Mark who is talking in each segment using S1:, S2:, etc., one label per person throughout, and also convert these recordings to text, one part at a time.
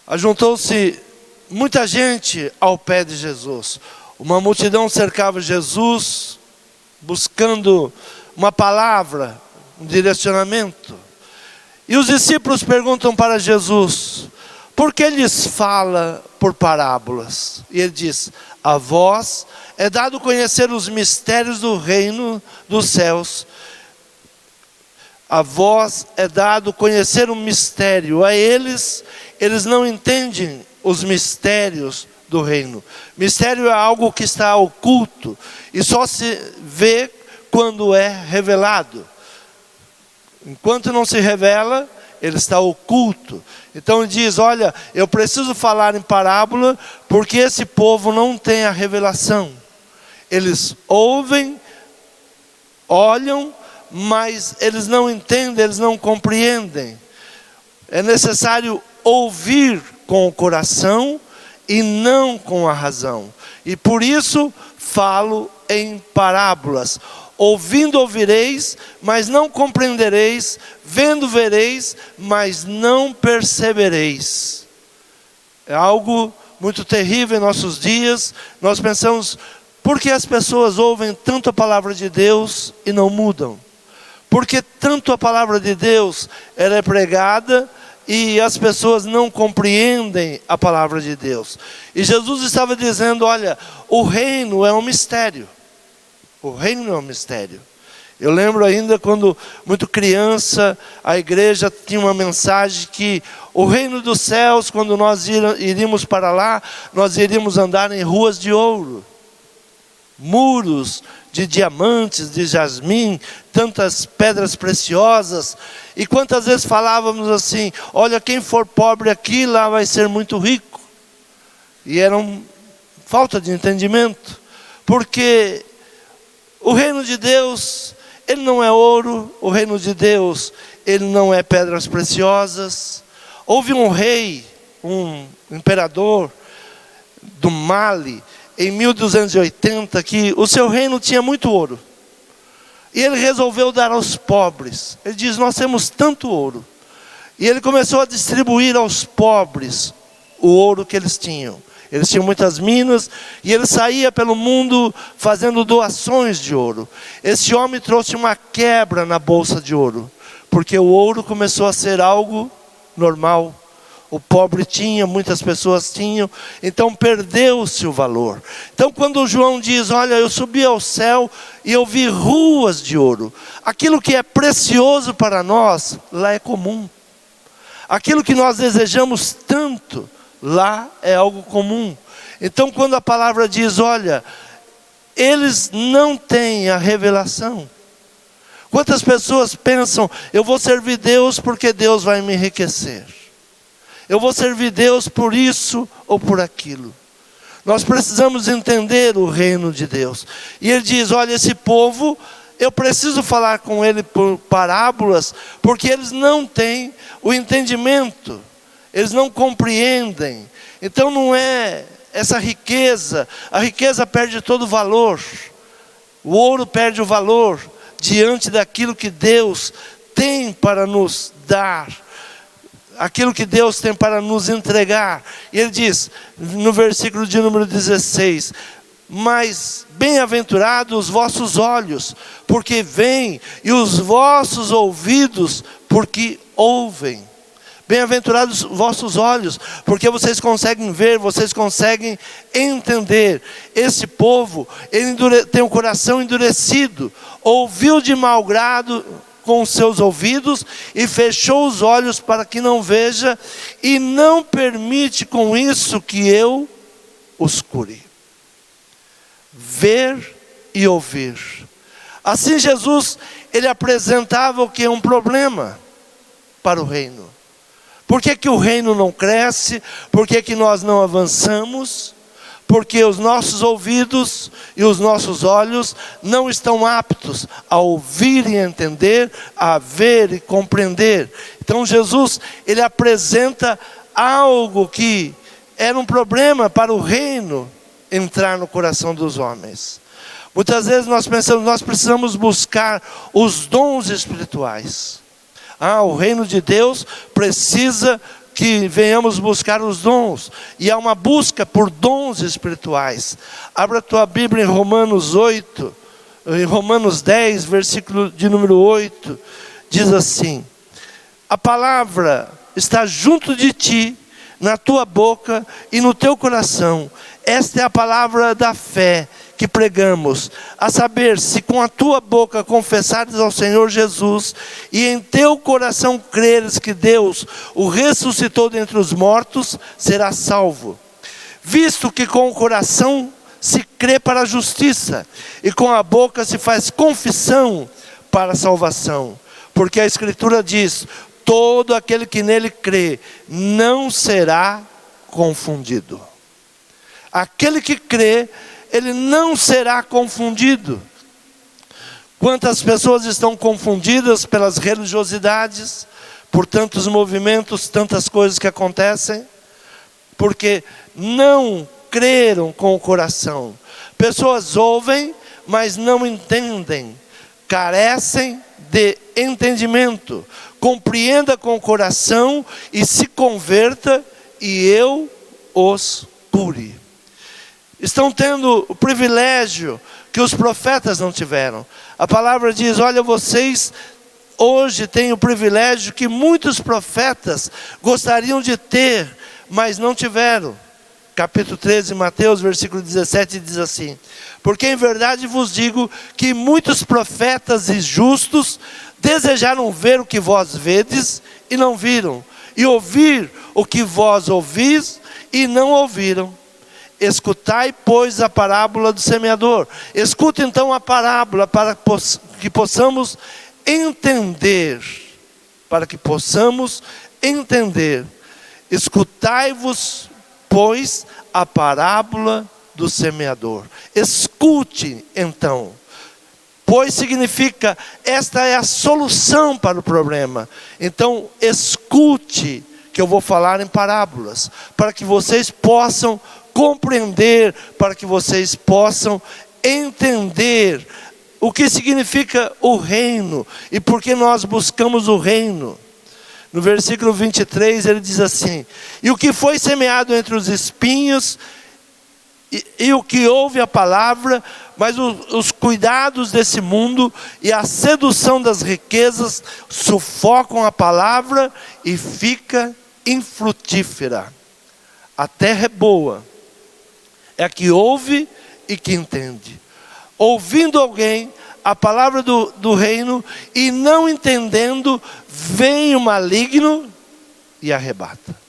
S1: Ajuntou-se muita gente ao pé de Jesus. Uma multidão cercava Jesus, buscando uma palavra, um direcionamento. E os discípulos perguntam para Jesus: por que lhes fala por parábolas? E ele diz: a vós é dado conhecer os mistérios do reino dos céus. A vós é dado conhecer um mistério. A eles não entendem os mistérios do reino. Mistério é algo que está oculto e só se vê quando é revelado. Enquanto não se revela, ele está oculto. Então ele diz: olha, eu preciso falar em parábola porque esse povo não tem a revelação. Eles ouvem, olham, mas eles não entendem, eles não compreendem. É necessário ouvir com o coração e não com a razão. E por isso falo em parábolas. Ouvindo ouvireis, mas não compreendereis. Vendo vereis, mas não percebereis. É algo muito terrível em nossos dias. Nós pensamos: por que as pessoas ouvem tanto a palavra de Deus e não mudam? Porque tanto a palavra de Deus ela é pregada e as pessoas não compreendem a palavra de Deus. E Jesus estava dizendo: olha, o reino é um mistério. O reino é um mistério. Eu lembro ainda quando, muito criança, a igreja tinha uma mensagem que o reino dos céus, quando nós iríamos para lá, nós iríamos andar em ruas de ouro. Muros de diamantes, de jasmim, tantas pedras preciosas. E quantas vezes falávamos assim: olha, quem for pobre aqui, lá vai ser muito rico. E era falta de entendimento. Porque o reino de Deus, ele não é ouro. O reino de Deus, ele não é pedras preciosas. Houve um rei, um imperador do Mali, em 1280, que o seu reino tinha muito ouro. E ele resolveu dar aos pobres. Ele diz: nós temos tanto ouro. E ele começou a distribuir aos pobres o ouro que eles tinham. Eles tinham muitas minas e ele saía pelo mundo fazendo doações de ouro. Esse homem trouxe uma quebra na bolsa de ouro, porque o ouro começou a ser algo normal. O pobre tinha, muitas pessoas tinham, então perdeu-se o valor. Então quando João diz: olha, eu subi ao céu e eu vi ruas de ouro. Aquilo que é precioso para nós, lá é comum. Aquilo que nós desejamos tanto, lá é algo comum. Então quando a palavra diz: olha, eles não têm a revelação. Quantas pessoas pensam: eu vou servir Deus porque Deus vai me enriquecer. Eu vou servir Deus por isso ou por aquilo. Nós precisamos entender o reino de Deus. E ele diz: olha, esse povo, eu preciso falar com ele por parábolas, porque eles não têm o entendimento. Eles não compreendem. Então não é essa riqueza. A riqueza perde todo o valor. O ouro perde o valor diante daquilo que Deus tem para nos dar. Aquilo que Deus tem para nos entregar. E ele diz, no versículo de número 16: mas bem-aventurados os vossos olhos, porque veem, e os vossos ouvidos, porque ouvem. Bem-aventurados os vossos olhos, porque vocês conseguem ver, vocês conseguem entender. Esse povo, ele tem o coração endurecido, ouviu de mau grado com os seus ouvidos e fechou os olhos para que não veja, e não permite com isso que eu os cure. Ver e ouvir. Assim Jesus, ele apresentava o que é um problema para o reino. Por que que o reino não cresce? Por que que nós não avançamos? Porque os nossos ouvidos e os nossos olhos não estão aptos a ouvir e entender, a ver e compreender. Então Jesus, ele apresenta algo que era um problema para o reino entrar no coração dos homens. Muitas vezes nós pensamos, nós precisamos buscar os dons espirituais. O reino de Deus precisa que venhamos buscar os dons. E há uma busca por dons espirituais. Abra a tua Bíblia em Romanos 8, em Romanos 10, versículo de número 8. Diz assim: a palavra está junto de ti, na tua boca e no teu coração. Esta é a palavra da fé que pregamos, a saber, se com a tua boca confessares ao Senhor Jesus, e em teu coração creres que Deus o ressuscitou dentre os mortos, serás salvo. Visto que com o coração se crê para a justiça, e com a boca se faz confissão para a salvação. Porque a Escritura diz: todo aquele que nele crê não será confundido. Aquele que crê, ele não será confundido. Quantas pessoas estão confundidas pelas religiosidades, por tantos movimentos, tantas coisas que acontecem, porque não creram com o coração. Pessoas ouvem, mas não entendem, carecem de entendimento. Compreenda com o coração e se converta, e eu os cure. Estão tendo o privilégio que os profetas não tiveram. A palavra diz: olha, vocês hoje têm o privilégio que muitos profetas gostariam de ter, mas não tiveram. Capítulo 13 de Mateus, versículo 17, diz assim: porque em verdade vos digo que muitos profetas e justos desejaram ver o que vós vedes e não viram, e ouvir o que vós ouvis e não ouviram. Escutai, pois, a parábola do semeador. Escuta então a parábola, para que possamos entender. Para que possamos entender. Escutai-vos, pois, a parábola do semeador. Escute então. Pois significa, esta é a solução para o problema. Então, escute, que eu vou falar em parábolas, para que vocês possam compreender, para que vocês possam entender o que significa o reino e por que nós buscamos o reino. No versículo 23 ele diz assim: e o que foi semeado entre os espinhos, e o que ouve a palavra, mas os cuidados desse mundo e a sedução das riquezas sufocam a palavra e fica infrutífera. A terra é boa, é a que ouve e que entende. Ouvindo alguém a palavra do reino e não entendendo, vem o maligno e arrebata.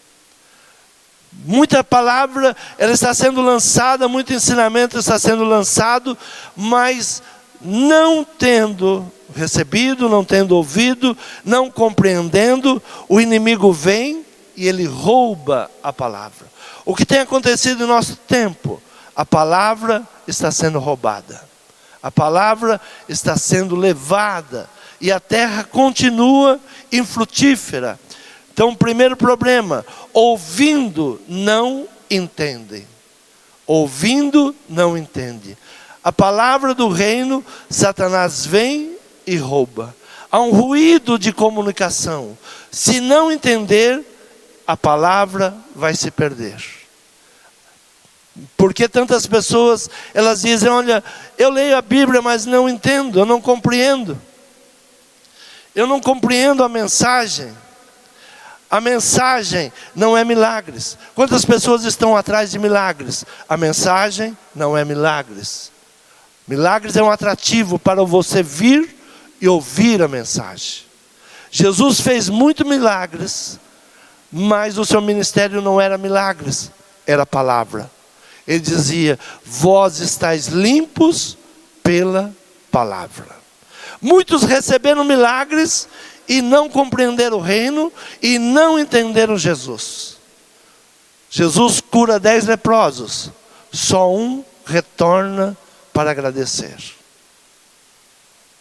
S1: Muita palavra, ela está sendo lançada, muito ensinamento está sendo lançado, mas não tendo recebido, não tendo ouvido, não compreendendo, o inimigo vem e ele rouba a palavra. O que tem acontecido no nosso tempo? A palavra está sendo roubada. A palavra está sendo levada. E a terra continua infrutífera. Então, o primeiro problema: ouvindo, não entendem. Ouvindo, não entende. A palavra do reino, Satanás vem e rouba. Há um ruído de comunicação. Se não entender, a palavra vai se perder. Porque tantas pessoas, elas dizem: olha, eu leio a Bíblia, mas não entendo, eu não compreendo. Eu não compreendo a mensagem. A mensagem não é milagres. Quantas pessoas estão atrás de milagres? A mensagem não é milagres. Milagres é um atrativo para você vir e ouvir a mensagem. Jesus fez muitos milagres, mas o seu ministério não era milagres, era palavra. Ele dizia: vós estáis limpos pela palavra. Muitos receberam milagres e não compreenderam o reino e não entenderam Jesus. Jesus cura 10 leprosos, só um retorna para agradecer.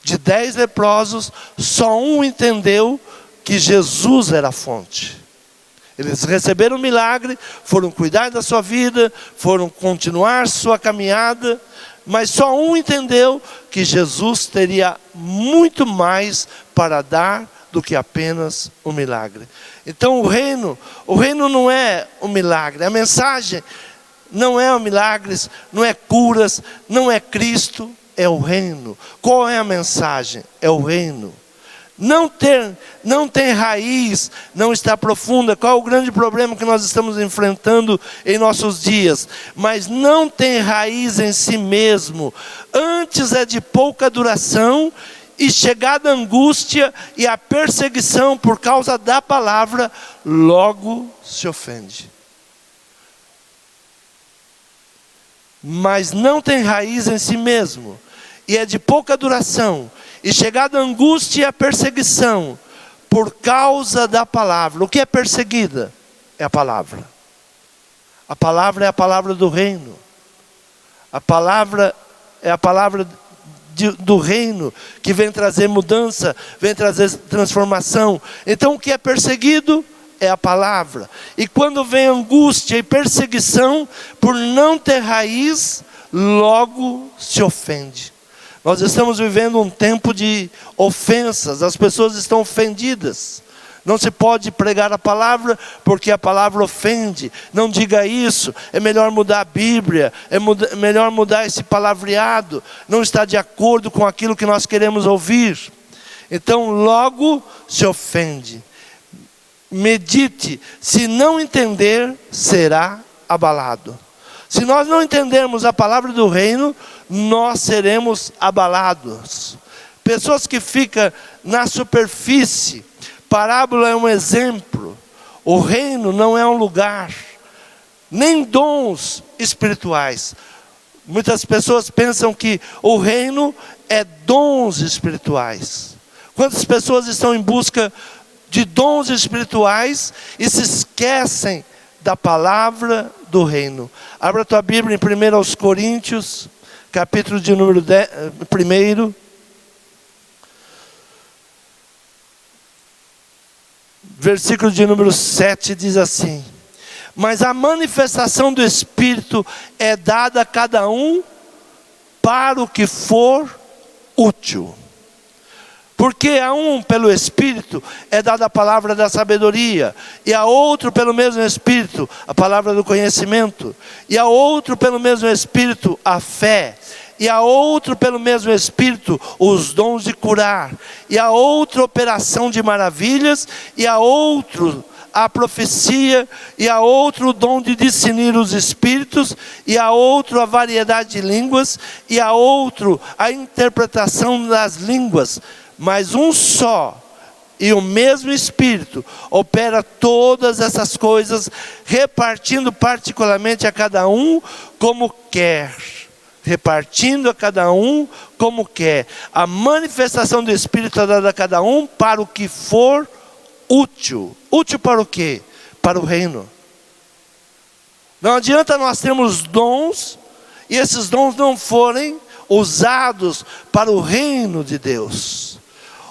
S1: De 10 leprosos, só um entendeu que Jesus era a fonte. Eles receberam o milagre, foram cuidar da sua vida, foram continuar sua caminhada, mas só um entendeu que Jesus teria muito mais para dar do que apenas um milagre. Então o reino não é um milagre. A mensagem não é milagres, não é curas, não é Cristo, é o reino. Qual é a mensagem? É o reino. Não tem raiz, não está profunda. Qual é o grande problema que nós estamos enfrentando em nossos dias? Mas não tem raiz em si mesmo. Antes é de pouca duração, e chegada a angústia e a perseguição por causa da palavra, logo se ofende. Mas não tem raiz em si mesmo, e é de pouca duração, e chegada a angústia e a perseguição, por causa da palavra. O que é perseguida? É a palavra. A palavra é a palavra do reino. A palavra é a palavra do reino, que vem trazer mudança, vem trazer transformação. Então o que é perseguido? É a palavra. E quando vem angústia e perseguição, por não ter raiz, logo se ofende. Nós estamos vivendo um tempo de ofensas, as pessoas estão ofendidas. Não se pode pregar a palavra, porque a palavra ofende. Não diga isso, é melhor mudar a Bíblia, melhor mudar esse palavreado. Não está de acordo com aquilo que nós queremos ouvir. Então logo se ofende. Medite, se não entender, será abalado. Se nós não entendermos a palavra do reino, nós seremos abalados. Pessoas que ficam na superfície. Parábola é um exemplo. O reino não é um lugar, nem dons espirituais. Muitas pessoas pensam que o reino é dons espirituais. Quantas pessoas estão em busca de dons espirituais e se esquecem da palavra do reino? Abra a tua Bíblia em 1 Coríntios, capítulo de número 1. Versículo de número 7 diz assim: mas a manifestação do Espírito é dada a cada um para o que for útil. Porque a um pelo Espírito é dada a palavra da sabedoria, e a outro pelo mesmo Espírito a palavra do conhecimento, e a outro pelo mesmo Espírito a fé, e a outro pelo mesmo Espírito os dons de curar, e a outro operação de maravilhas, e a outro a profecia, e a outro o dom de discernir os espíritos, e a outro a variedade de línguas, e a outro a interpretação das línguas. Mas um só e o mesmo Espírito opera todas essas coisas, repartindo particularmente a cada um como quer. Repartindo a cada um como quer. A manifestação do Espírito é dada a cada um para o que for útil. Útil para o quê? Para o reino. Não adianta nós termos dons e esses dons não forem usados para o reino de Deus.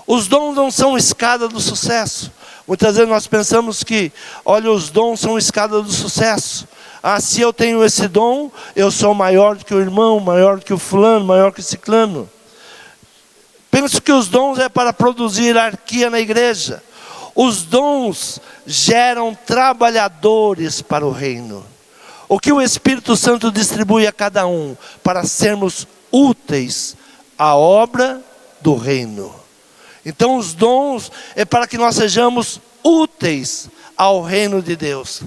S1: Os dons não são escada do sucesso. Muitas vezes nós pensamos que, olha, os dons são escada do sucesso. Ah, se eu tenho esse dom, eu sou maior do que o irmão, maior do que o fulano, maior que o ciclano. Penso que os dons é para produzir hierarquia na igreja. Os dons geram trabalhadores para o reino. O que o Espírito Santo distribui a cada um para sermos úteis à obra do reino. Então os dons é para que nós sejamos úteis ao reino de Deus.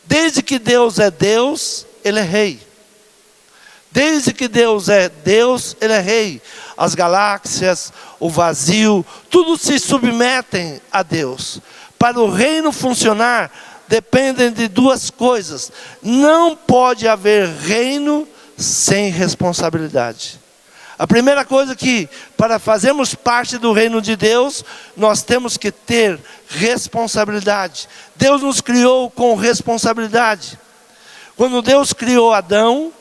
S1: Desde que Deus é Deus, Ele é rei. Desde que Deus é Deus, Ele é rei. As galáxias, o vazio, tudo se submetem a Deus. Para o reino funcionar, dependem de duas coisas. Não pode haver reino sem responsabilidade. A primeira coisa que, para fazermos parte do reino de Deus, nós temos que ter responsabilidade. Deus nos criou com responsabilidade. Quando Deus criou Adão,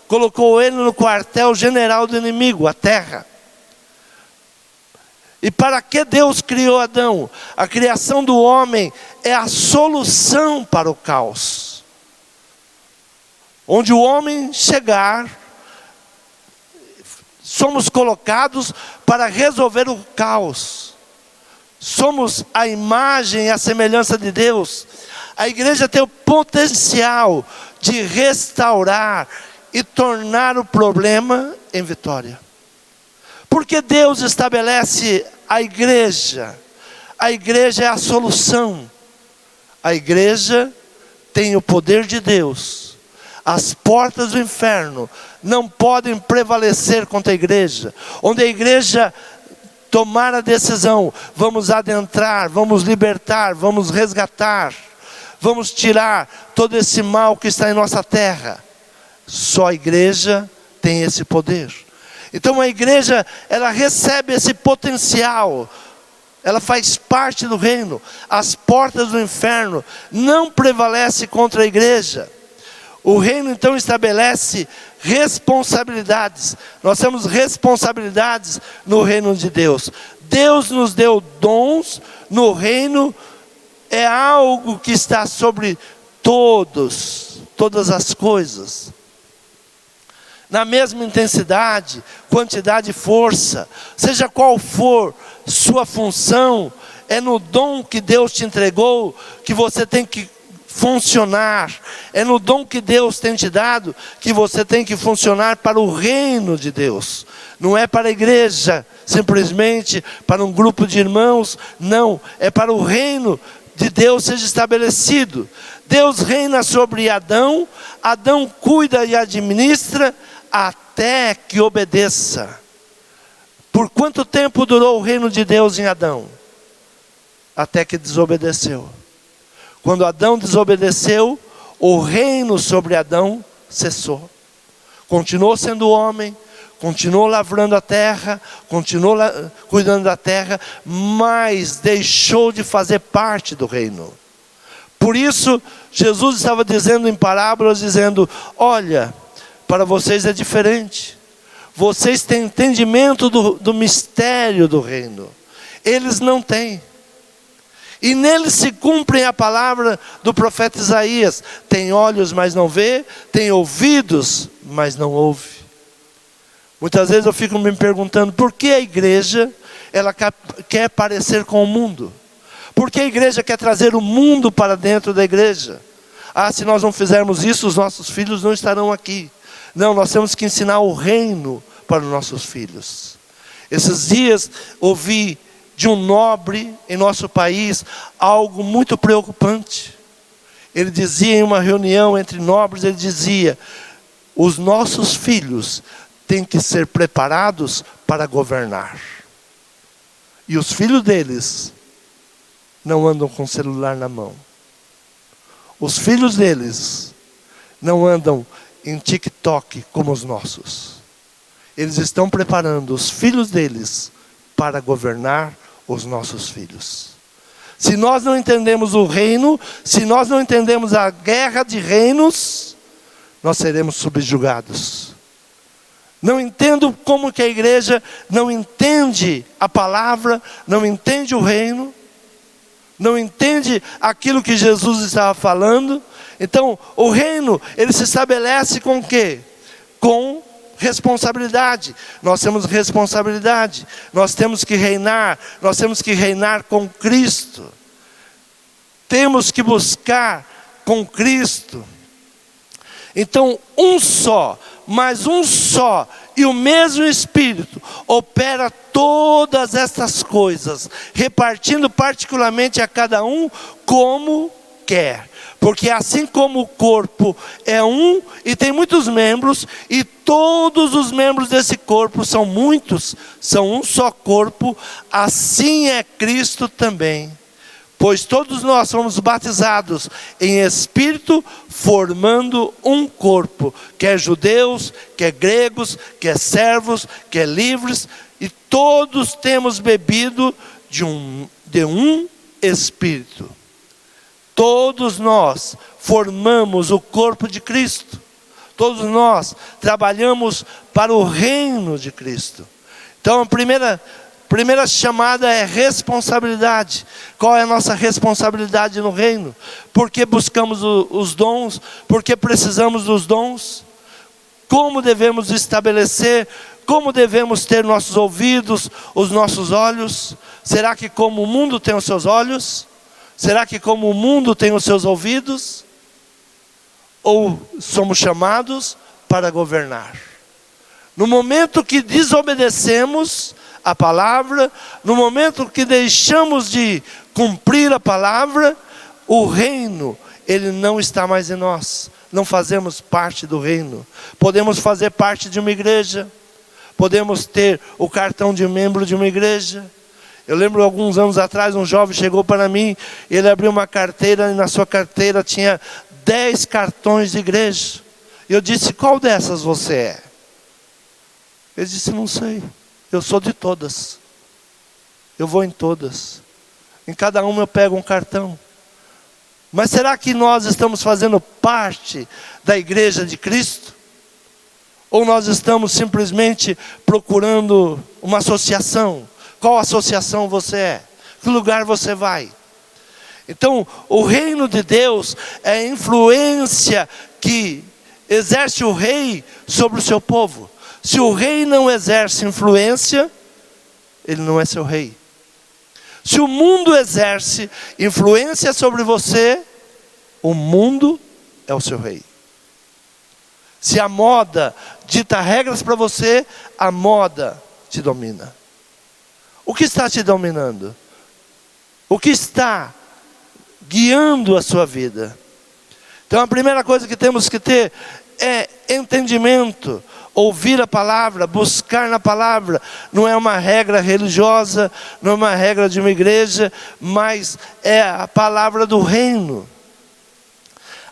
S1: colocou ele no quartel-general do inimigo, a terra. E para que Deus criou Adão? A criação do homem é a solução para o caos. Onde o homem chegar, somos colocados para resolver o caos. somos a imagem e a semelhança de Deus. A igreja tem o potencial de restaurar e tornar o problema em vitória. Porque Deus estabelece a igreja. A igreja é a solução. A igreja tem o poder de Deus. As portas do inferno não podem prevalecer contra a igreja. Onde a igreja tomar a decisão, vamos adentrar, vamos libertar, vamos resgatar, vamos tirar todo esse mal que está em nossa terra. Só a igreja tem esse poder. Então a igreja, ela recebe esse potencial. Ela faz parte do reino. As portas do inferno não prevalecem contra a igreja. O reino então estabelece responsabilidades. Nós temos responsabilidades no reino de Deus. Deus nos deu dons no reino. É algo que está sobre todas as coisas. Na mesma intensidade, quantidade e força, seja qual for sua função, é no dom que Deus te entregou que você tem que funcionar. É no dom que Deus tem te dado que você tem que funcionar para o reino de Deus. Não é para a igreja, simplesmente para um grupo de irmãos. Não, é para o reino de Deus seja estabelecido. Deus reina sobre Adão. Adão cuida e administra até que obedeça. Por quanto tempo durou o reino de Deus em Adão? Até que desobedeceu. Quando Adão desobedeceu, o reino sobre Adão cessou. Continuou sendo homem, continuou lavrando a terra, continuou cuidando da terra, mas deixou de fazer parte do reino. Por isso, Jesus estava dizendo em parábolas, dizendo: olha, para vocês é diferente. Vocês têm entendimento do mistério do reino. Eles não têm. E neles se cumprem a palavra do profeta Isaías: tem olhos, mas não vê, tem ouvidos, mas não ouve. Muitas vezes eu fico me perguntando, por que a igreja ela quer parecer com o mundo? Por que a igreja quer trazer o mundo para dentro da igreja? Ah, se nós não fizermos isso, os nossos filhos não estarão aqui. Não, nós temos que ensinar o reino para os nossos filhos. Esses dias ouvi de um nobre em nosso país algo muito preocupante. Ele dizia em uma reunião entre nobres, ele dizia: os nossos filhos têm que ser preparados para governar. E os filhos deles não andam com celular na mão. Os filhos deles não andam em TikTok como os nossos. Eles estão preparando os filhos deles para governar os nossos filhos. Se nós não entendemos o reino, se nós não entendemos a guerra de reinos, nós seremos subjugados. Não entendo como que a igreja não entende a palavra, não entende o reino, não entende aquilo que Jesus estava falando. Então, o reino, ele se estabelece com o quê? Com responsabilidade. Nós temos responsabilidade. Nós temos que reinar. Nós temos que reinar com Cristo. Temos que buscar com Cristo. Então, um só, mas um só e o mesmo Espírito opera todas estas coisas, repartindo particularmente a cada um como quer. Porque assim como o corpo é um e tem muitos membros, e todos os membros desse corpo são muitos, são um só corpo, assim é Cristo também. Pois todos nós fomos batizados em Espírito, formando um corpo, quer judeus, quer gregos, quer servos, quer livres, e todos temos bebido de um Espírito. Todos nós formamos o corpo de Cristo. Todos nós trabalhamos para o reino de Cristo. Então a primeira chamada é responsabilidade. Qual é a nossa responsabilidade no reino? Por que buscamos os dons? Por que precisamos dos dons? Como devemos estabelecer como devemos ter nossos ouvidos, os nossos olhos? Será que como o mundo tem os seus olhos? Será que como o mundo tem os seus ouvidos? Ou somos chamados para governar? No momento que desobedecemos a palavra, no momento que deixamos de cumprir a palavra, o reino, ele não está mais em nós. Não fazemos parte do reino. Podemos fazer parte de uma igreja, podemos ter o cartão de membro de uma igreja. Eu lembro alguns anos atrás, um jovem chegou para mim, ele abriu uma carteira e na sua carteira tinha 10 cartões de igreja. E eu disse: qual dessas você é? Ele disse: não sei, eu sou de todas. Eu vou em todas. Em cada uma eu pego um cartão. Mas será que nós estamos fazendo parte da igreja de Cristo? Ou nós estamos simplesmente procurando uma associação? Qual associação você é? Que lugar você vai? Então, o reino de Deus é a influência que exerce o rei sobre o seu povo. Se o rei não exerce influência, ele não é seu rei. Se o mundo exerce influência sobre você, o mundo é o seu rei. Se a moda dita regras para você, a moda te domina. O que está te dominando? O que está guiando a sua vida? Então a primeira coisa que temos que ter é entendimento. Ouvir a palavra, buscar na palavra. Não é uma regra religiosa, não é uma regra de uma igreja, mas é a palavra do reino.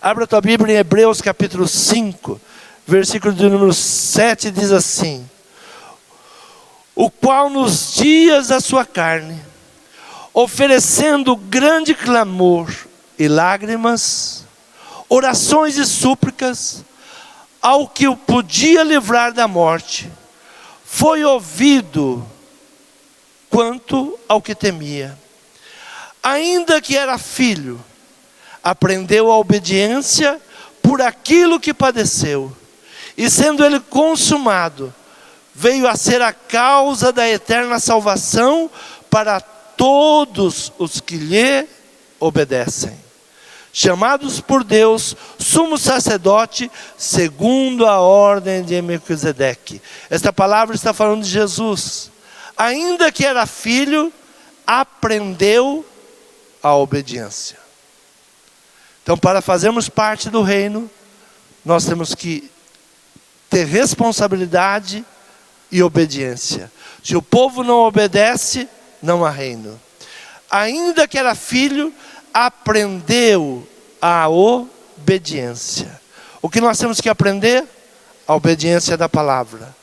S1: Abra a tua Bíblia em Hebreus capítulo 5, versículo de número 7, diz assim: o qual nos dias da sua carne, oferecendo grande clamor e lágrimas, orações e súplicas, ao que o podia livrar da morte, foi ouvido quanto ao que temia. Ainda que era filho, aprendeu a obediência por aquilo que padeceu, e sendo ele consumado, veio a ser a causa da eterna salvação para todos os que lhe obedecem. Chamados por Deus, sumo sacerdote, segundo a ordem de Melquisedeque. Esta palavra está falando de Jesus. Ainda que era filho, aprendeu a obediência. Então, para fazermos parte do reino, nós temos que ter responsabilidade e obediência. Se o povo não obedece, não há reino. Ainda que era filho, aprendeu a obediência. O que nós temos que aprender? A obediência da palavra.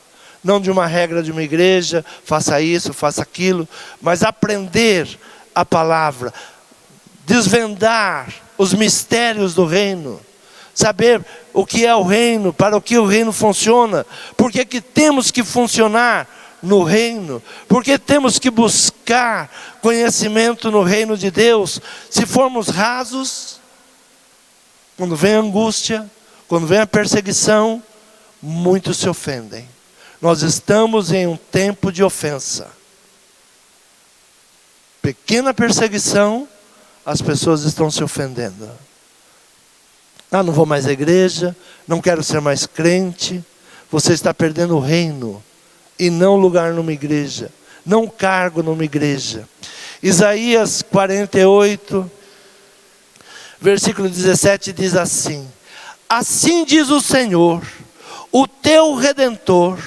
S1: Não de uma regra de uma igreja, faça isso, faça aquilo, mas aprender a palavra, desvendar os mistérios do reino, saber o que é o reino, para o que o reino funciona, por que temos que funcionar no reino, porque temos que buscar conhecimento no reino de Deus. Se formos rasos, quando vem a angústia, quando vem a perseguição, muitos se ofendem. Nós estamos em um tempo de ofensa. Pequena perseguição, as pessoas estão se ofendendo. Ah, não vou mais à igreja, não quero ser mais crente. Você está perdendo o reino, e não lugar numa igreja, não cargo numa igreja. Isaías 48, versículo 17 diz assim: assim diz o Senhor, o teu Redentor,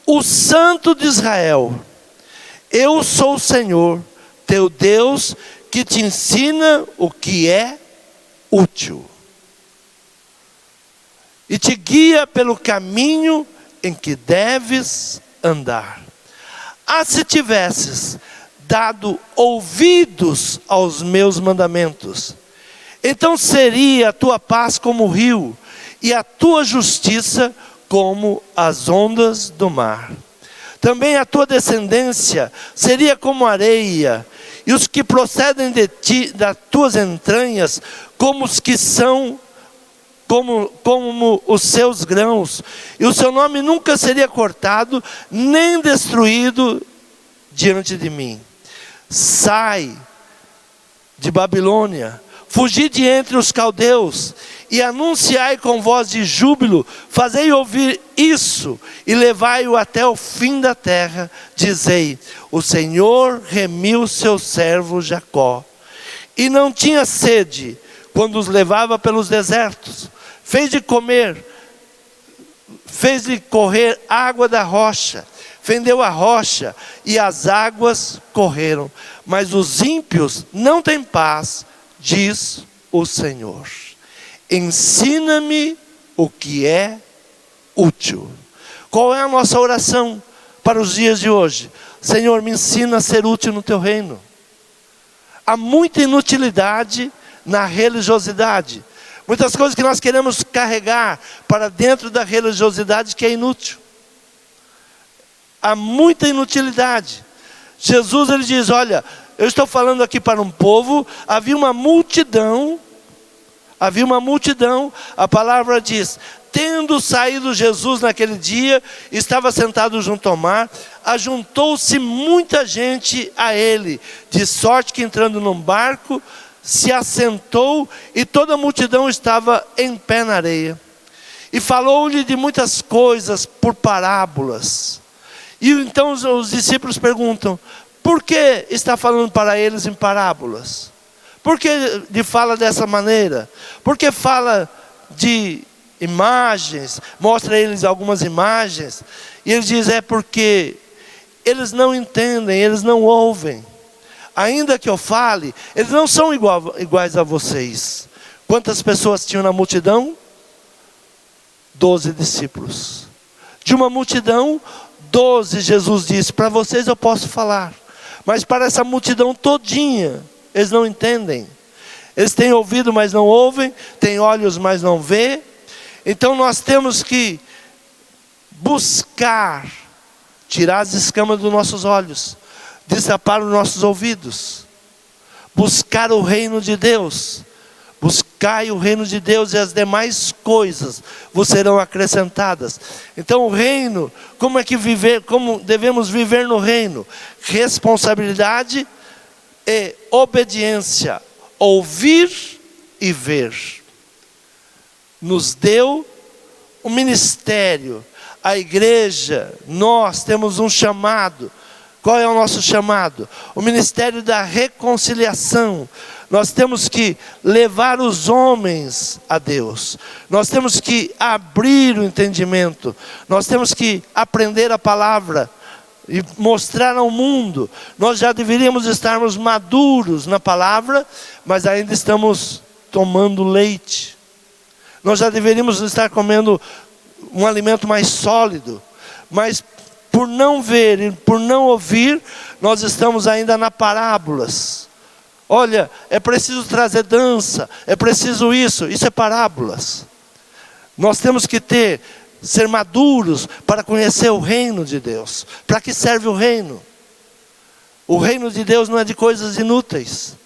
S1: o Santo de Israel: eu sou o Senhor, teu Deus, que te ensina o que é útil, e te guia pelo caminho em que deves andar. Ah, se tivesses dado ouvidos aos meus mandamentos, então seria a tua paz como o rio, e a tua justiça como as ondas do mar. Também a tua descendência seria como areia, e os que procedem de ti, das tuas entranhas, como os que são como os seus grãos, e o seu nome nunca seria cortado, nem destruído diante de mim. Sai de Babilônia, fugi de entre os caldeus, e anunciai com voz de júbilo, fazei ouvir isso, e levai-o até o fim da terra. Dizei: o Senhor remiu seu servo Jacó, e não tinha sede quando os levava pelos desertos. Fez de comer, fez de correr água da rocha, fendeu a rocha, e as águas correram. Mas os ímpios não têm paz, diz o Senhor. Ensina-me o que é útil. Qual é a nossa oração para os dias de hoje? Senhor, me ensina a ser útil no teu reino. Há muita inutilidade na religiosidade. Muitas coisas que nós queremos carregar para dentro da religiosidade que é inútil. Há muita inutilidade. Jesus, ele diz: olha, eu estou falando aqui para um povo. Havia uma multidão, a palavra diz: tendo saído Jesus naquele dia, estava sentado junto ao mar, ajuntou-se muita gente a ele, de sorte que entrando num barco, se assentou, e toda a multidão estava em pé na areia. E falou-lhe de muitas coisas por parábolas. E então os discípulos perguntam: por que está falando para eles em parábolas? Por que ele fala dessa maneira? Por que fala de imagens? Mostra a eles algumas imagens. E ele diz: é porque eles não entendem, eles não ouvem. Ainda que eu fale, eles não são iguais a vocês. Quantas pessoas tinham na multidão? 12 discípulos. De uma multidão, 12, Jesus disse: para vocês eu posso falar, mas para essa multidão todinha, eles não entendem. Eles têm ouvido, mas não ouvem, têm olhos, mas não vê. Então nós temos que buscar tirar as escamas dos nossos olhos, destapar os nossos ouvidos, buscar o reino de Deus. Buscai o reino de Deus, e as demais coisas vos serão acrescentadas. Então o reino, como devemos viver no reino? Responsabilidade e obediência, ouvir e ver. Nos deu o ministério, a igreja, nós temos um chamado. Qual é o nosso chamado? O ministério da reconciliação. Nós temos que levar os homens a Deus. Nós temos que abrir o entendimento. Nós temos que aprender a palavra e mostrar ao mundo. Nós já deveríamos estarmos maduros na palavra, mas ainda estamos tomando leite. Nós já deveríamos estar comendo um alimento mais sólido, mas por não ver e por não ouvir, nós estamos ainda nas parábolas. Olha, é preciso trazer dança, é preciso isso é parábolas. Nós temos que ser maduros para conhecer o reino de Deus. Para que serve o reino? O reino de Deus não é de coisas inúteis.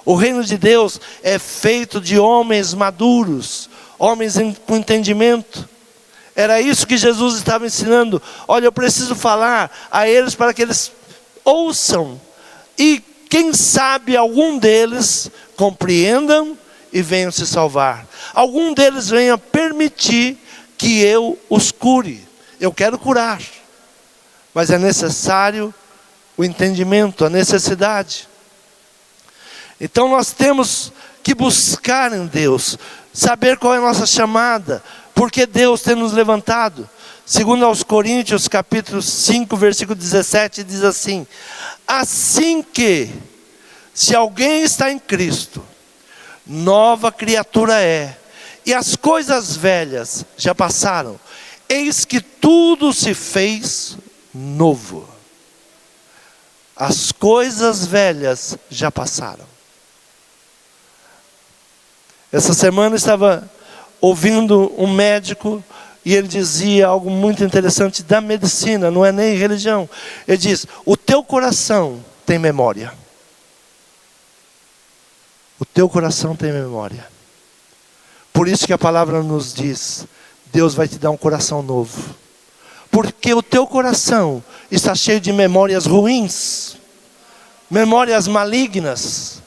S1: O reino de Deus é feito de homens maduros, homens com entendimento. Era isso que Jesus estava ensinando. Olha, eu preciso falar a eles para que eles ouçam. E quem sabe algum deles compreendam e venham se salvar. Algum deles venha permitir que eu os cure. Eu quero curar. Mas é necessário o entendimento, a necessidade. Então nós temos que buscar em Deus, saber qual é a nossa chamada, porque Deus tem nos levantado. Segundo aos Coríntios, capítulo 5, versículo 17, diz assim: assim que, se alguém está em Cristo, nova criatura é, e as coisas velhas já passaram, eis que tudo se fez novo. As coisas velhas já passaram. Essa semana eu estava ouvindo um médico, e ele dizia algo muito interessante da medicina, não é nem religião. Ele diz: o teu coração tem memória. O teu coração tem memória. Por isso que a palavra nos diz, Deus vai te dar um coração novo. Porque o teu coração está cheio de memórias ruins, memórias malignas,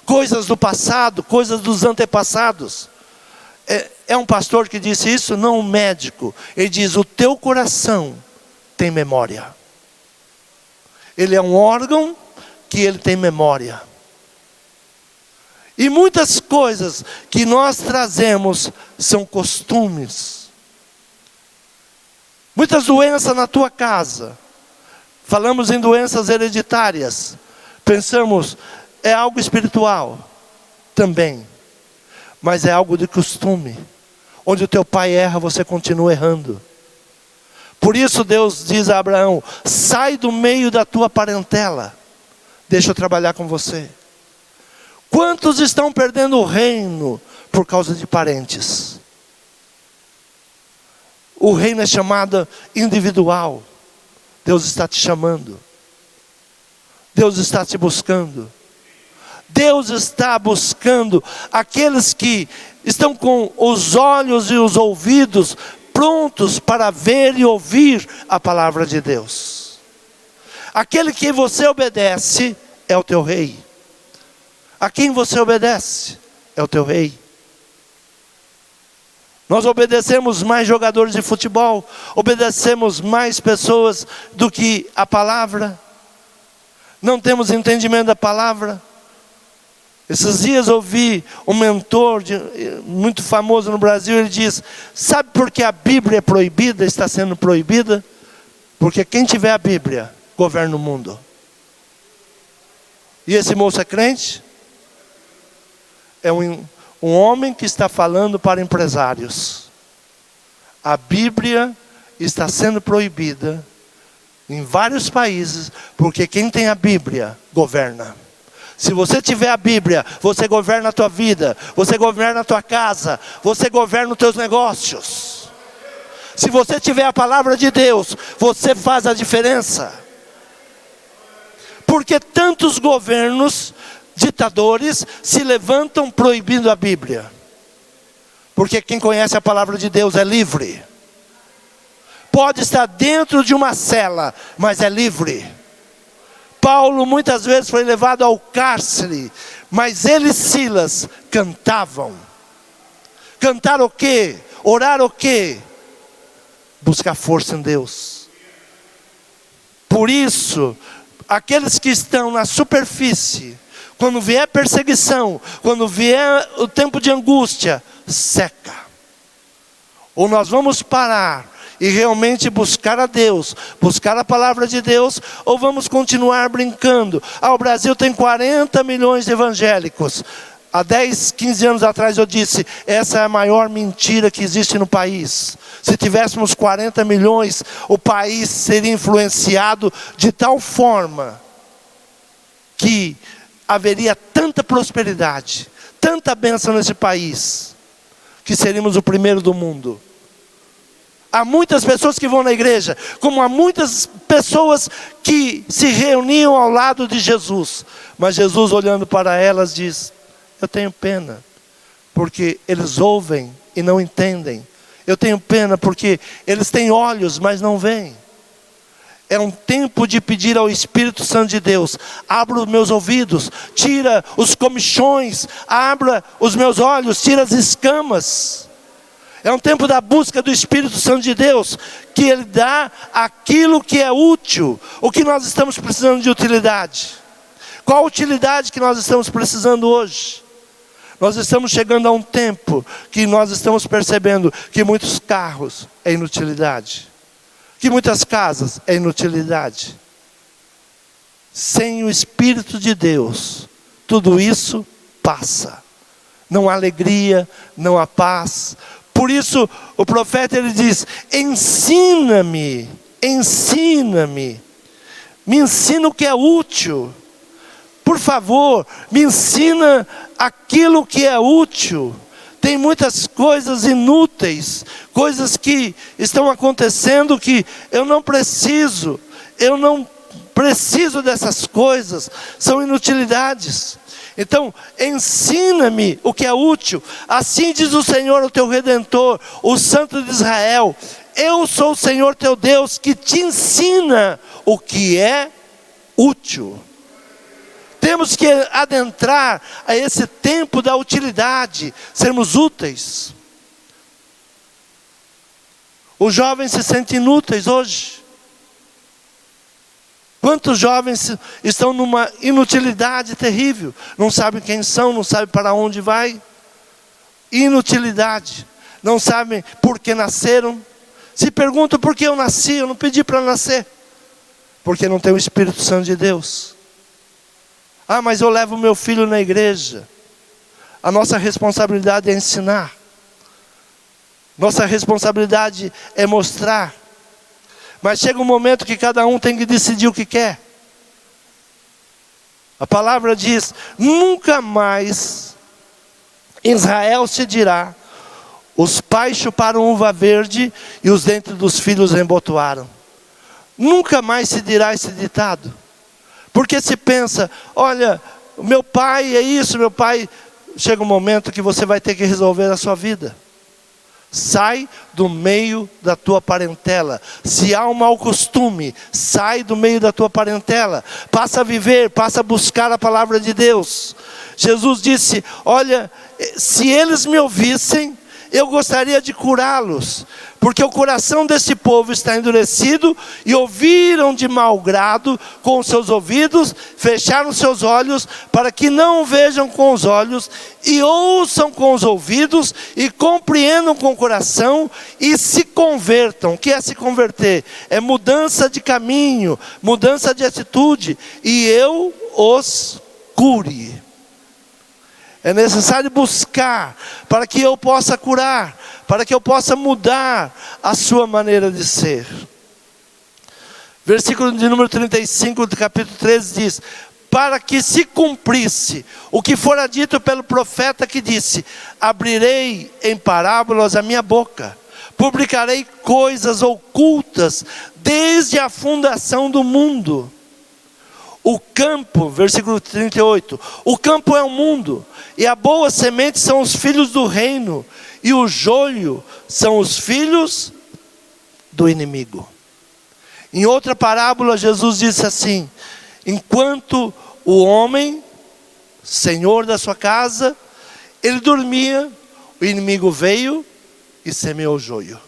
S1: coisas do passado, coisas dos antepassados. É um pastor que disse isso, não um médico. Ele diz, o teu coração tem memória. Ele é um órgão que ele tem memória. E muitas coisas que nós trazemos são costumes. Muitas doenças na tua casa. Falamos em doenças hereditárias. Pensamos, é algo espiritual. Também. Mas é algo de costume. Onde o teu pai erra, você continua errando. Por isso Deus diz a Abraão, sai do meio da tua parentela. Deixa eu trabalhar com você. Quantos estão perdendo o reino por causa de parentes? O reino é chamado individual. Deus está te chamando. Deus está te buscando. Deus está buscando aqueles que estão com os olhos e os ouvidos prontos para ver e ouvir a palavra de Deus. Aquele que você obedece é o teu rei. A quem você obedece é o teu rei. Nós obedecemos mais jogadores de futebol, obedecemos mais pessoas do que a palavra. Não temos entendimento da palavra. Esses dias ouvi um mentor muito famoso no Brasil, ele diz, sabe por que a Bíblia é proibida, está sendo proibida? Porque quem tiver a Bíblia, governa o mundo. E esse moço é crente? É um homem que está falando para empresários. A Bíblia está sendo proibida em vários países, porque quem tem a Bíblia, governa. Se você tiver a Bíblia, você governa a tua vida, você governa a tua casa, você governa os teus negócios. Se você tiver a palavra de Deus, você faz a diferença. Porque tantos governos, ditadores, se levantam proibindo a Bíblia. Porque quem conhece a palavra de Deus é livre. Pode estar dentro de uma cela, mas é livre. Paulo muitas vezes foi levado ao cárcere, mas ele e Silas cantavam. Cantar o quê? Orar o quê? Buscar força em Deus. Por isso, aqueles que estão na superfície, quando vier perseguição, quando vier o tempo de angústia, seca. Ou nós vamos parar e realmente buscar a Deus, buscar a palavra de Deus, ou vamos continuar brincando? O Brasil tem 40 milhões de evangélicos. Há 10, 15 anos atrás eu disse, essa é a maior mentira que existe no país. Se tivéssemos 40 milhões, o país seria influenciado de tal forma que haveria tanta prosperidade, tanta bênção nesse país, que seríamos o primeiro do mundo. Há muitas pessoas que vão na igreja, como há muitas pessoas que se reuniam ao lado de Jesus. Mas Jesus, olhando para elas, diz, eu tenho pena, porque eles ouvem e não entendem. Eu tenho pena porque eles têm olhos, mas não veem. É um tempo de pedir ao Espírito Santo de Deus, abra os meus ouvidos, tira os comichões, abra os meus olhos, tira as escamas. É um tempo da busca do Espírito Santo de Deus, que Ele dá aquilo que é útil. O que nós estamos precisando de utilidade? Qual a utilidade que nós estamos precisando hoje? Nós estamos chegando a um tempo que nós estamos percebendo que muitos carros é inutilidade, que muitas casas é inutilidade. Sem o Espírito de Deus, tudo isso passa. Não há alegria, não há paz. Por isso o profeta ele diz, ensina-me, ensina-me, me ensina o que é útil. Por favor, me ensina aquilo que é útil. Tem muitas coisas inúteis, coisas que estão acontecendo que eu não preciso dessas coisas, são inutilidades. Então, ensina-me o que é útil. Assim diz o Senhor, o teu Redentor, o Santo de Israel: eu sou o Senhor teu Deus, que te ensina o que é útil. Temos que adentrar a esse tempo da utilidade, sermos úteis. Os jovens se sentem inúteis hoje. Quantos jovens estão numa inutilidade terrível? Não sabem quem são, não sabem para onde vai. Inutilidade. Não sabem por que nasceram. Se perguntam por que eu nasci, eu não pedi para nascer. Porque não tem o Espírito Santo de Deus. Ah, mas eu levo meu filho na igreja. A nossa responsabilidade é ensinar. Nossa responsabilidade é mostrar. Mas chega um momento que cada um tem que decidir o que quer. A palavra diz: nunca mais Israel se dirá: os pais chuparam uva verde e os dentes dos filhos embotoaram. Nunca mais se dirá esse ditado. Porque se pensa: olha, meu pai é isso, meu pai... Chega um momento que você vai ter que resolver a sua vida. Sai do meio da tua parentela. Se há um mau costume, sai do meio da tua parentela. Passa a viver, passa a buscar a palavra de Deus. Jesus disse: olha, se eles me ouvissem, eu gostaria de curá-los, porque o coração desse povo está endurecido, e ouviram de mau grado com os seus ouvidos, fecharam seus olhos, para que não vejam com os olhos, e ouçam com os ouvidos, e compreendam com o coração, e se convertam. O que é se converter? É mudança de caminho, mudança de atitude, e eu os cure. É necessário buscar para que eu possa curar, para que eu possa mudar a sua maneira de ser. Versículo de número 35 do capítulo 13 diz: para que se cumprisse o que fora dito pelo profeta que disse: abrirei em parábolas a minha boca, publicarei coisas ocultas desde a fundação do mundo. O campo, versículo 38, o campo é o mundo, e a boa semente são os filhos do reino, e o joio são os filhos do inimigo. Em outra parábola, Jesus disse assim: enquanto o homem, senhor da sua casa, ele dormia, o inimigo veio e semeou o joio.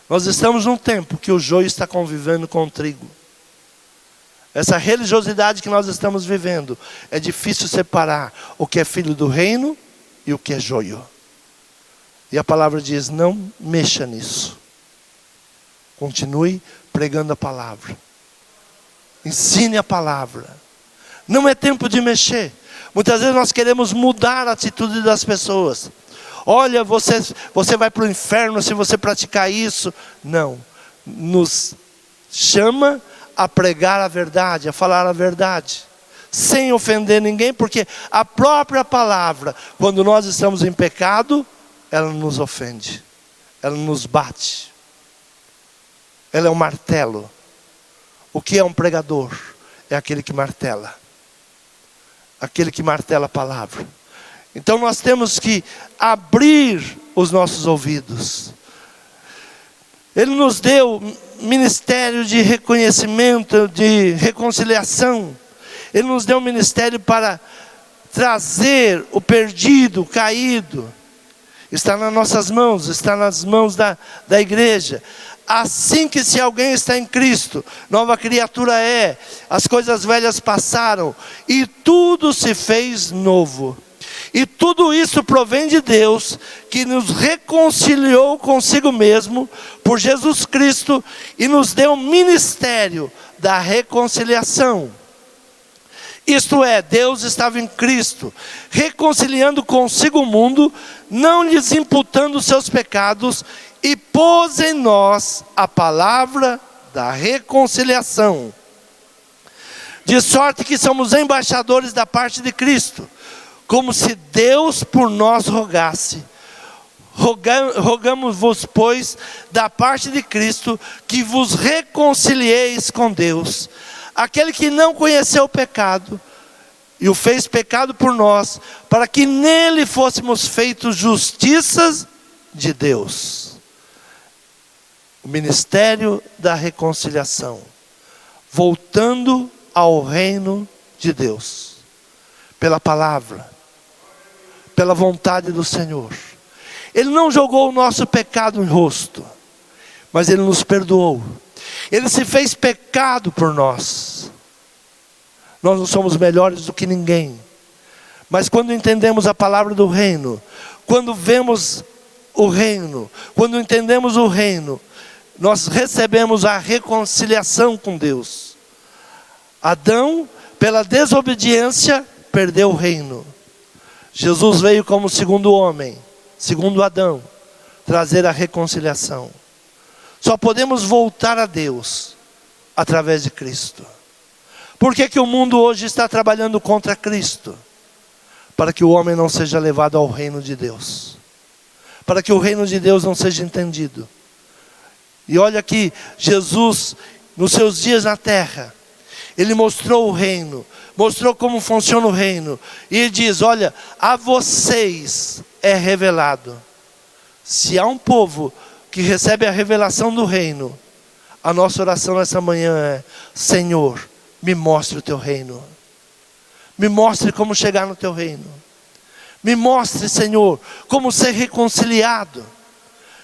S1: Nós estamos num tempo que o joio está convivendo com o trigo. Essa religiosidade que nós estamos vivendo, é difícil separar o que é filho do reino e o que é joio. E a palavra diz: não mexa nisso. Continue pregando a palavra. Ensine a palavra. Não é tempo de mexer. Muitas vezes nós queremos mudar a atitude das pessoas. Olha, você vai para o inferno se você praticar isso. Não. Nos chama a pregar a verdade, a falar a verdade, sem ofender ninguém, porque a própria palavra, quando nós estamos em pecado, ela nos ofende, ela nos bate, ela é um martelo. O que é um pregador? É aquele que martela, aquele que martela a palavra. Então nós temos que abrir os nossos ouvidos. Ele nos deu ministério de reconhecimento, de reconciliação. Ele nos deu um ministério para trazer o perdido, o caído. Está nas nossas mãos, está nas mãos da igreja. Assim que se alguém está em Cristo, nova criatura é. As coisas velhas passaram e tudo se fez novo. E tudo isso provém de Deus, que nos reconciliou consigo mesmo, por Jesus Cristo, e nos deu o ministério da reconciliação. Isto é, Deus estava em Cristo, reconciliando consigo o mundo, não lhes imputando os seus pecados, e pôs em nós a palavra da reconciliação. De sorte que somos embaixadores da parte de Cristo, como se Deus por nós rogasse. Rogamos-vos, pois, da parte de Cristo, que vos reconcilieis com Deus. Aquele que não conheceu o pecado, e o fez pecado por nós, para que nele fôssemos feitos justiças de Deus. O ministério da reconciliação, voltando ao reino de Deus, pela palavra, pela vontade do Senhor. Ele não jogou o nosso pecado em rosto, mas Ele nos perdoou. Ele se fez pecado por nós. Nós não somos melhores do que ninguém, mas quando entendemos a palavra do reino, quando vemos o reino, quando entendemos o reino, nós recebemos a reconciliação com Deus. Adão, pela desobediência, perdeu o reino. Jesus veio como segundo homem, segundo Adão, trazer a reconciliação. Só podemos voltar a Deus através de Cristo. Por que o mundo hoje está trabalhando contra Cristo? Para que o homem não seja levado ao reino de Deus, para que o reino de Deus não seja entendido. E olha aqui, Jesus, nos seus dias na terra, Ele mostrou o reino, mostrou como funciona o reino. E Ele diz, olha, a vocês é revelado. Se há um povo que recebe a revelação do reino, a nossa oração nessa manhã é, Senhor, me mostre o teu reino. Me mostre como chegar no teu reino. Me mostre, Senhor, como ser reconciliado.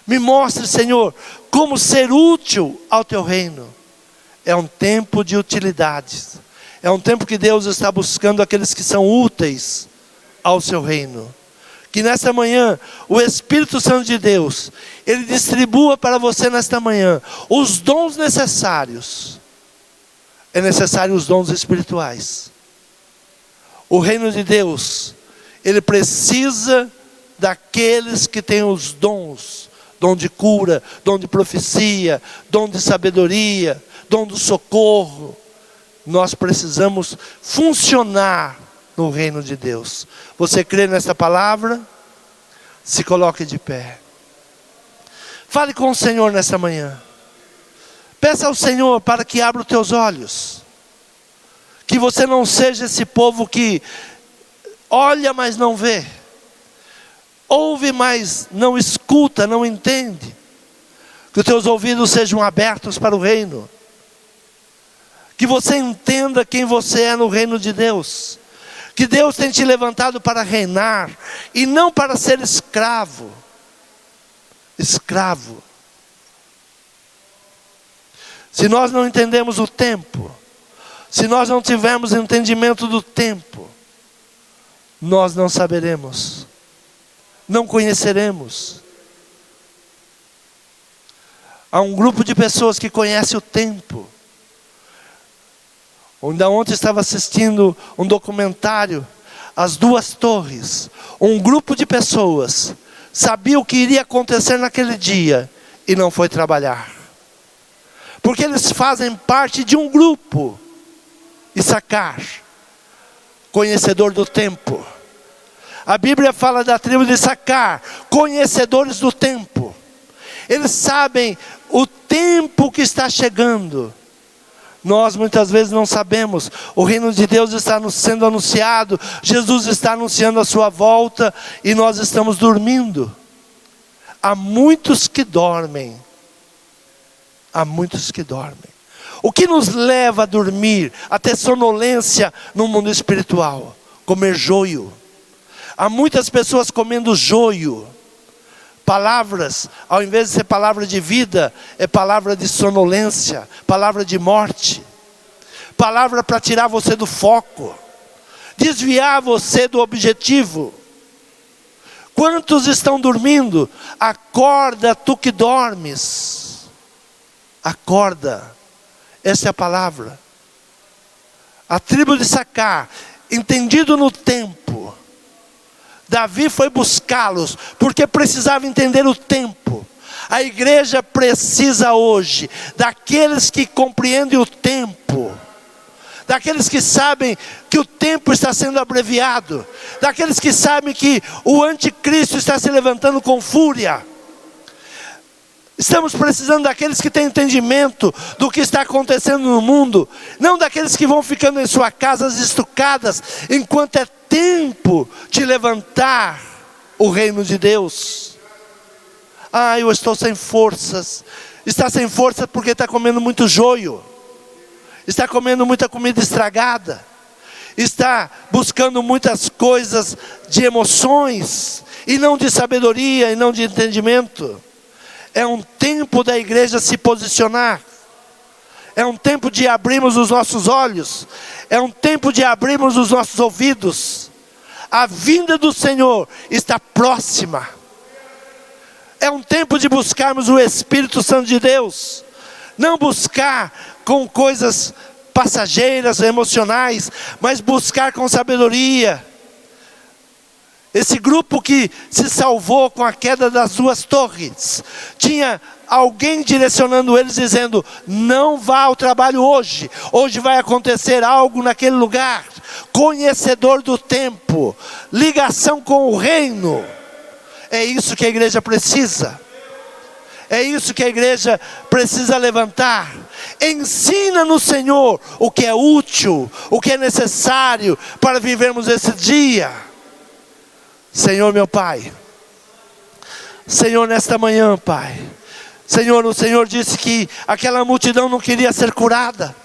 S1: Me mostre, Senhor, como ser útil ao teu reino. É um tempo de utilidades. É um tempo que Deus está buscando aqueles que são úteis ao seu reino. Que nesta manhã, o Espírito Santo de Deus, Ele distribua para você nesta manhã os dons necessários. É necessário os dons espirituais. O reino de Deus, Ele precisa daqueles que têm os dons. Dom de cura, dom de profecia, dom de sabedoria, dom do socorro. Nós precisamos funcionar no reino de Deus. Você crê nessa palavra? Se coloque de pé. Fale com o Senhor nessa manhã. Peça ao Senhor para que abra os teus olhos. Que você não seja esse povo que olha, mas não vê. Ouve, mas não escuta, não entende. Que os teus ouvidos sejam abertos para o reino. Que você entenda quem você é no reino de Deus. Que Deus tem te levantado para reinar e não para ser escravo. Escravo. Se nós não entendemos o tempo, se nós não tivermos entendimento do tempo, nós não saberemos, não conheceremos. Há um grupo de pessoas que conhece o tempo. Ontem estava assistindo um documentário, As Duas Torres. Um grupo de pessoas sabia o que iria acontecer naquele dia e não foi trabalhar. Porque eles fazem parte de um grupo. Issacar, conhecedor do tempo. A Bíblia fala da tribo de Issacar, conhecedores do tempo. Eles sabem o tempo que está chegando. Nós muitas vezes não sabemos. O reino de Deus está sendo anunciado. Jesus está anunciando a sua volta e nós estamos dormindo. Há muitos que dormem. Há muitos que dormem. O que nos leva a dormir, a ter sonolência no mundo espiritual? Comer joio. Há muitas pessoas comendo joio. Palavras, ao invés de ser palavra de vida, é palavra de sonolência, palavra de morte. Palavra para tirar você do foco, desviar você do objetivo. Quantos estão dormindo? Acorda, tu que dormes. Acorda. Essa é a palavra. A tribo de Issacar, entendido no tempo. Davi foi buscá-los, porque precisava entender o tempo. A igreja precisa hoje, daqueles que compreendem o tempo. Daqueles que sabem que o tempo está sendo abreviado. Daqueles que sabem que o anticristo está se levantando com fúria. Estamos precisando daqueles que têm entendimento do que está acontecendo no mundo, não daqueles que vão ficando em suas casas estucadas, enquanto é tempo de levantar o reino de Deus. Ah, eu estou sem forças. Está sem força porque está comendo muito joio, está comendo muita comida estragada, está buscando muitas coisas de emoções, e não de sabedoria, e não de entendimento. É um tempo da igreja se posicionar. É um tempo de abrirmos os nossos olhos. É um tempo de abrirmos os nossos ouvidos. A vinda do Senhor está próxima. É um tempo de buscarmos o Espírito Santo de Deus. Não buscar com coisas passageiras, emocionais, mas buscar com sabedoria. Esse grupo que se salvou com a queda das duas torres, tinha alguém direcionando eles, dizendo: não vá ao trabalho hoje, hoje vai acontecer algo naquele lugar. Conhecedor do tempo, ligação com o reino. É isso que a igreja precisa. É isso que a igreja precisa levantar. Ensina no Senhor o que é útil, o que é necessário para vivermos esse dia. Senhor meu Pai, Senhor, nesta manhã, Pai, Senhor, o Senhor disse que aquela multidão não queria ser curada,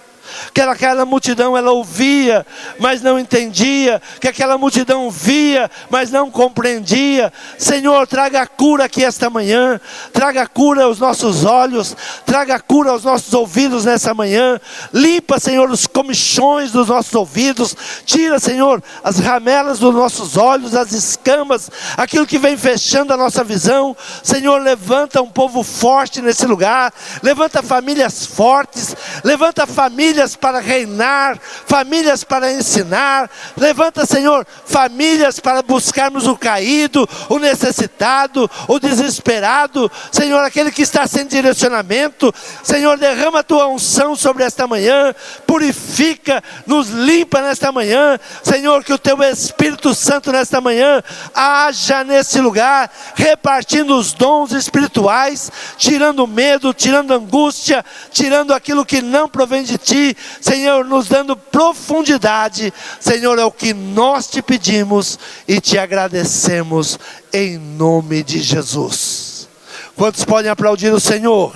S1: que aquela multidão ela ouvia, mas não entendia, que aquela multidão via, mas não compreendia. Senhor, traga cura aqui esta manhã, traga cura aos nossos olhos, traga cura aos nossos ouvidos nessa manhã. Limpa, Senhor, os comichões dos nossos ouvidos, tira, Senhor, as ramelas dos nossos olhos, as escamas, aquilo que vem fechando a nossa visão. Senhor, levanta um povo forte nesse lugar, levanta famílias fortes, levanta famílias para reinar, famílias para ensinar. Levanta, Senhor, famílias para buscarmos o caído, o necessitado, o desesperado. Senhor, aquele que está sem direcionamento. Senhor, derrama a tua unção sobre esta manhã, purifica, nos limpa nesta manhã. Senhor, que o teu Espírito Santo nesta manhã haja nesse lugar, repartindo os dons espirituais, tirando o medo, tirando a angústia, tirando aquilo que não provém de ti. Senhor, nos dando profundidade. Senhor, é o que nós te pedimos e te agradecemos em nome de Jesus. Quantos podem aplaudir o Senhor?